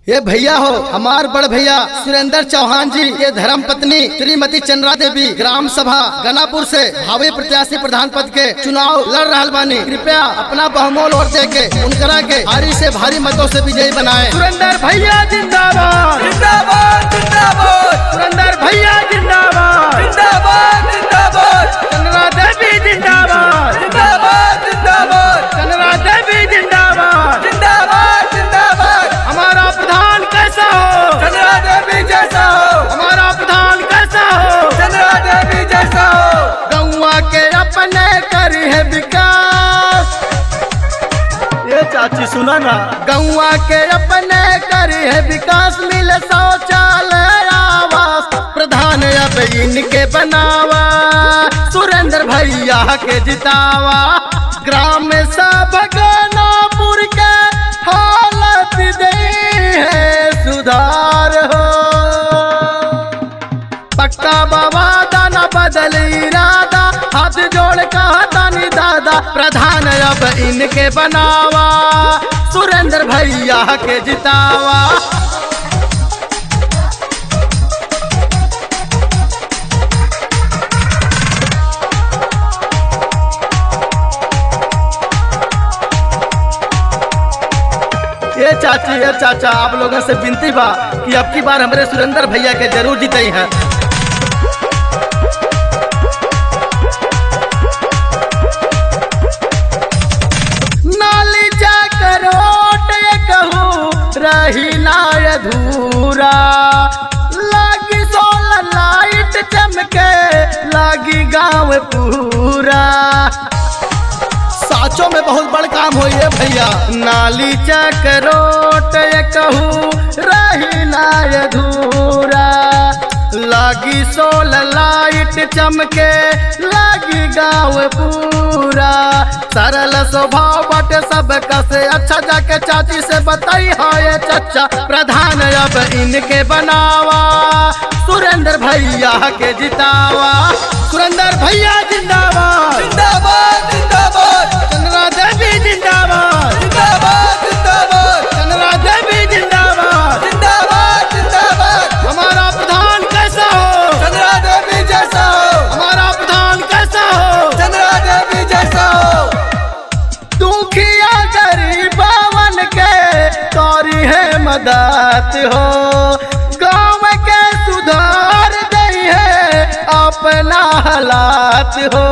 ये भैया हो हमार बड़ भैया सुरेंद्र चौहान जी ये धर्म पत्नी श्रीमती चंद्रा देवी ग्राम सभा गनापुर से भावी प्रत्याशी प्रधान पद के चुनाव लड़ रहा बानी। कृपया अपना बहुमोल वोट दे के उनकरा के भारी से भारी मतों से विजयी बनाए। सुरेंद्र भैया जिंदाबाद जिंदाबाद जिंदाबाद। सुरेंद्र भैया जिंदाबाद जिंदाबाद जिंदाबाद। चंद्रा देवी जिंदाबाद जिंदाबाद जिंदाबाद। चंद्रा देवी जिंदाबाद जिंदाबाद जिंदाबाद। हमारा प्रधान कैसा हो चंद्रा देवी जैसा हो। हमारा प्रधान कैसा हो चंद्रा देवी जैसा हो। गौवा के अपने करी है विकास। ये चाची सुना ना। गौवा के अपने करी है विकास। मिले शौचालय आवास प्रधान अब इनके बनावा। सुरेंद्र भैया के जितावा। ग्राम सभा गनापुर के हालत दे है सुधार हो। पक्का बाबा दाना बदल इरादा। हाथ जोड़ कहा तानी दादा प्रधान अब इनके बनावा। सुरेंद्र भैया के जितावा। ये चाची ये चाचा आप लोगों से विनती बा कि अब की बार हमारे सुरेंद्र भैया के जरूर जीते हैं। नाली जाकर ओट कहूँ रही ना अधूरा। लागी सोलर लाइट चमके लागी गाँव पूरा। साचों में बहुत बड़ काम हो ये भैया। नाली चकरोट कहूँ रही ना अधूरा। लागी सोलर लाइट चमके लागी गाँव पूरा। सरल स्वभाव बटे सबका से अच्छा। जाके चाची से बताई हाँ ये चचा प्रधान अब इनके बनावा। सुरेंद्र भैया के जितावा। सुरेंद्र भैया जिंदाबाद जिंदाबाद जिंदाबाद। चंद्रा देवी जिंदाबाद जिंदाबाद जिंदाबाद। चंद्रा देवी जिंदाबाद जिंदाबाद जिंदाबाद। हमारा प्रधान कैसा हो चंद्रा देवी जैसा हो। हमारा प्रधान कैसा हो चंद्रा देवी जैसा हो। दुखिया गरीबवन के तोरी है मदद हो। गाँव के सुधार दई है अपना हालात हो।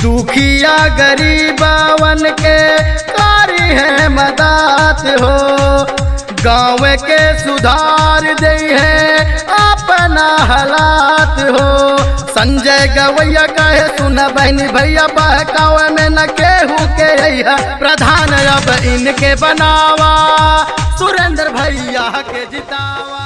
दुखिया गरीबवन के कारी है मदद हो। गाँव के सुधार दे है अपना हालात हो। संजय गवैया कहे सुन बहनी भैया बहकावे में न केहू के है। प्रधान अब इनके बनावा। सुरेंद्र भैया के जितावा।